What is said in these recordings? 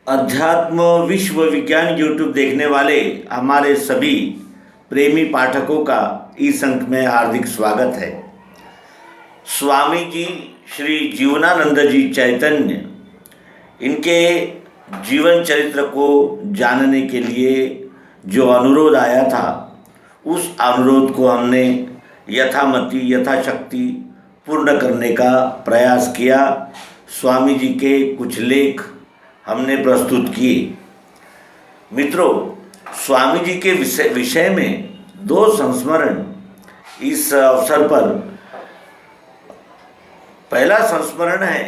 अध्यात्म विश्व विज्ञान यूट्यूब देखने वाले हमारे सभी प्रेमी पाठकों का इस अंक में हार्दिक स्वागत है। स्वामी जी श्री जीवनानंद जी चैतन्य, इनके जीवन चरित्र को जानने के लिए जो अनुरोध आया था, उस अनुरोध को हमने यथामति यथाशक्ति पूर्ण करने का प्रयास किया। स्वामी जी के कुछ लेख हमने प्रस्तुत किए। मित्रों, स्वामी जी के विषय में दो संस्मरण इस अवसर पर। पहला संस्मरण है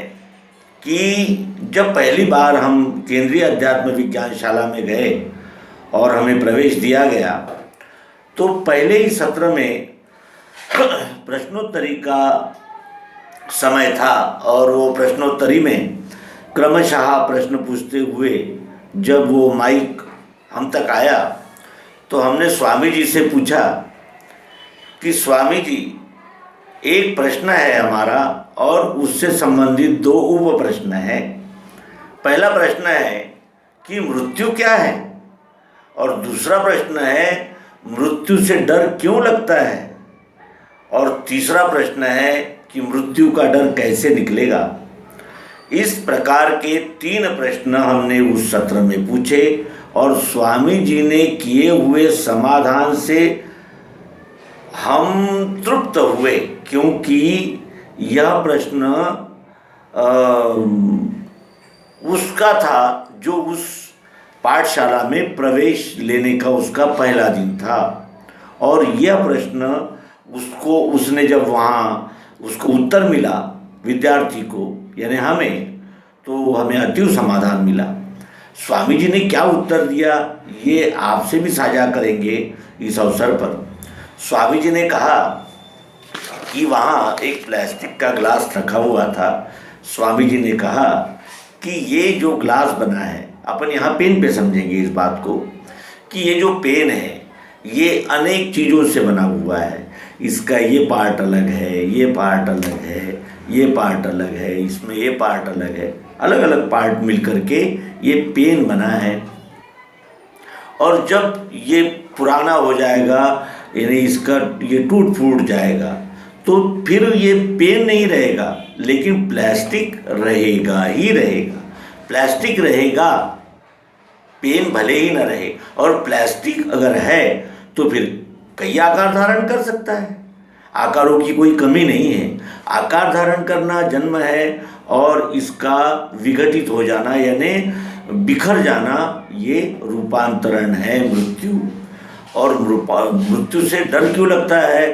कि जब पहली बार हम केंद्रीय अध्यात्म विज्ञान शाला में गए और हमें प्रवेश दिया गया, तो पहले ही सत्र में प्रश्नोत्तरी का समय था और वो प्रश्नोत्तरी में क्रमशः प्रश्न पूछते हुए जब वो माइक हम तक आया तो हमने स्वामी जी से पूछा कि स्वामी जी, एक प्रश्न है हमारा और उससे संबंधित दो उप प्रश्न हैं। पहला प्रश्न है कि मृत्यु क्या है, और दूसरा प्रश्न है मृत्यु से डर क्यों लगता है, और तीसरा प्रश्न है कि मृत्यु का डर कैसे निकलेगा। इस प्रकार के 3 प्रश्न हमने उस सत्र में पूछे और स्वामी जी ने किए हुए समाधान से हम तृप्त हुए, क्योंकि यह प्रश्न उसका था जो उस पाठशाला में प्रवेश लेने का उसका पहला दिन था। और यह प्रश्न उसने जब वहाँ उसको उत्तर मिला विद्यार्थी को, यानी हमें, तो हमें अतीव समाधान मिला। स्वामी जी ने क्या उत्तर दिया ये आपसे भी साझा करेंगे इस अवसर पर। स्वामी जी ने कहा कि वहाँ एक प्लास्टिक का ग्लास रखा हुआ था। स्वामी जी ने कहा कि ये जो ग्लास बना है, अपन यहाँ पेन पे समझेंगे इस बात को, कि ये जो पेन है ये अनेक चीज़ों से बना हुआ है। इसका ये पार्ट अलग है, ये पार्ट अलग है, ये पार्ट अलग है, इसमें ये पार्ट अलग है, अलग अलग पार्ट मिल करके ये पेन बना है। और जब ये पुराना हो जाएगा, यानी इसका ये टूट फूट जाएगा, तो फिर ये पेन नहीं रहेगा, लेकिन प्लास्टिक रहेगा ही रहेगा। प्लास्टिक रहेगा, पेन भले ही न रहे। और प्लास्टिक अगर है तो फिर कई आकार धारण कर सकता है। आकारों की कोई कमी नहीं है। आकार धारण करना जन्म है, और इसका विघटित हो जाना यानी बिखर जाना ये रूपांतरण है, मृत्यु। और मृत्यु से डर क्यों लगता है?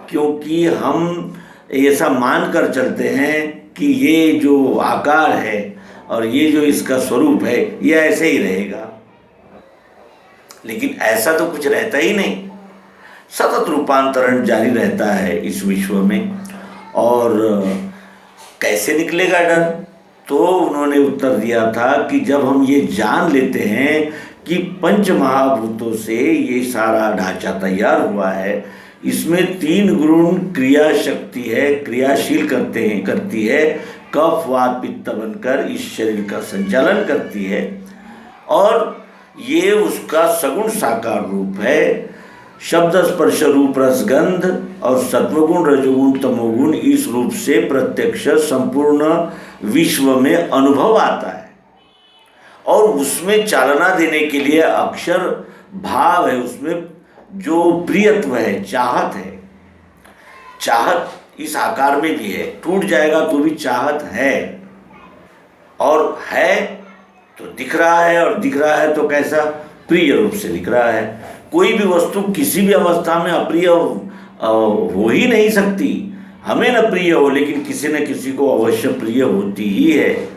क्योंकि हम ऐसा मान कर चलते हैं कि ये जो आकार है और ये जो इसका स्वरूप है ये ऐसे ही रहेगा, लेकिन ऐसा तो कुछ रहता ही नहीं। सतत रूपांतरण जारी रहता है इस विश्व में। और कैसे निकलेगा डर? तो उन्होंने उत्तर दिया था कि जब हम ये जान लेते हैं कि पंच महाभूतों से ये सारा ढांचा तैयार हुआ है, इसमें 3 गुण क्रिया शक्ति है, क्रियाशील करती है, कफ वात पित्त बनकर इस शरीर का संचालन करती है, और ये उसका सगुण साकार रूप है। शब्द स्पर्श रूप रसगंध और सत्वगुण रजोगुण तमोगुण इस रूप से प्रत्यक्ष संपूर्ण विश्व में अनुभव आता है। और उसमें चालना देने के लिए अक्षर भाव है, उसमें जो प्रियत्व है, चाहत है। चाहत इस आकार में भी है, टूट जाएगा तो भी चाहत है, और है तो दिख रहा है, और दिख रहा है तो कैसा? प्रिय रूप से दिख रहा है। कोई भी वस्तु किसी भी अवस्था में अप्रिय हो ही नहीं सकती। हमें न प्रिय हो, लेकिन किसी न किसी को अवश्य प्रिय होती ही है।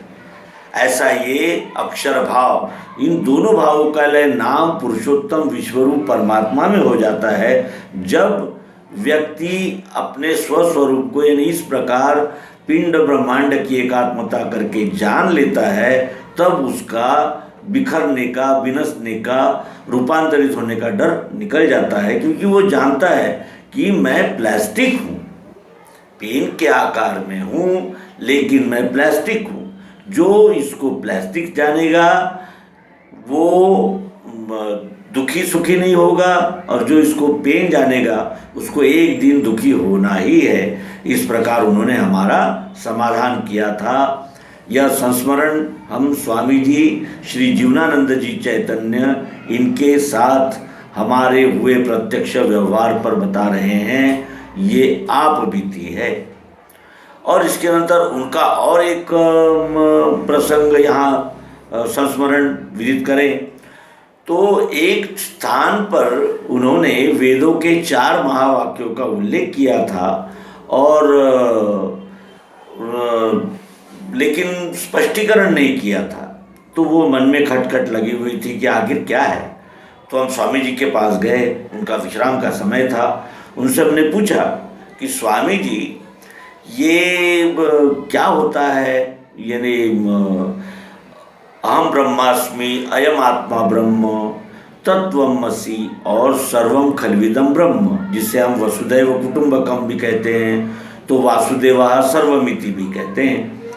ऐसा ये अक्षर भाव, इन दोनों भावों का लय नाम पुरुषोत्तम विश्वरूप परमात्मा में हो जाता है। जब व्यक्ति अपने स्वस्वरूप को यानी इस प्रकार पिंड ब्रह्मांड की एकात्मता करके जान लेता है, तब उसका बिखरने का, विनसने का, रूपांतरित होने का डर निकल जाता है। क्योंकि वो जानता है कि मैं प्लास्टिक हूँ, पेन के आकार में हूँ, लेकिन मैं प्लास्टिक हूँ। जो इसको प्लास्टिक जानेगा, वो दुखी सुखी नहीं होगा, और जो इसको पेन जानेगा उसको एक दिन दुखी होना ही है। इस प्रकार उन्होंने हमारा समाधान किया था। यह संस्मरण हम स्वामी जी श्री जीवनानंद जी चैतन्य इनके साथ हमारे हुए प्रत्यक्ष व्यवहार पर बता रहे हैं। ये आप बीती है। और इसके अंतर उनका और एक प्रसंग यहाँ संस्मरण विदित करें तो एक स्थान पर उन्होंने वेदों के 4 महावाक्यों का उल्लेख किया था, और लेकिन स्पष्टीकरण नहीं किया था। तो वो मन में खटखट लगी हुई थी कि आखिर क्या है। तो हम स्वामी जी के पास गए, उनका विश्राम का समय था। उनसे हमने पूछा कि स्वामी जी ये क्या होता है, यानी अहम ब्रह्मास्मि, अयम आत्मा ब्रह्म, तत्वमसि और सर्वम खल्विदम ब्रह्म, जिसे हम वसुदैव कुटुंबकम भी कहते हैं, तो वासुदेवा सर्वमिति भी कहते हैं।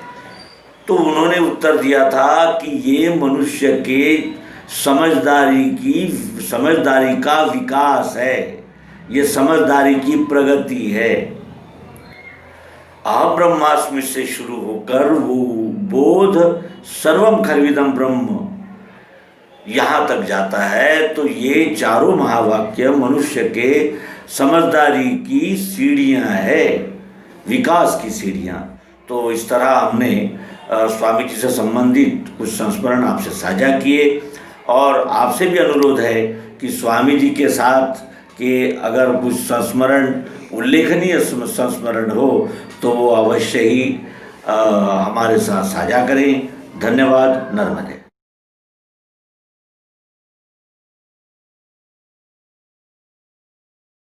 तो उन्होंने उत्तर दिया था कि ये मनुष्य के समझदारी का विकास है, ये समझदारी की प्रगति है। अहम ब्रह्मास्मि से शुरू होकर वो बोध सर्वम खल्विदम ब्रह्म यहाँ तक जाता है। तो ये 4 महावाक्य मनुष्य के समझदारी की सीढ़ियाँ है, विकास की सीढ़ियाँ। तो इस तरह हमने स्वामी जी से संबंधित कुछ संस्मरण आपसे साझा किए, और आपसे भी अनुरोध है कि स्वामी जी के साथ के अगर कुछ संस्मरण, उल्लेखनीय संस्मरण हो तो वो अवश्य ही हमारे साथ साझा करें। धन्यवाद। नर्मदे।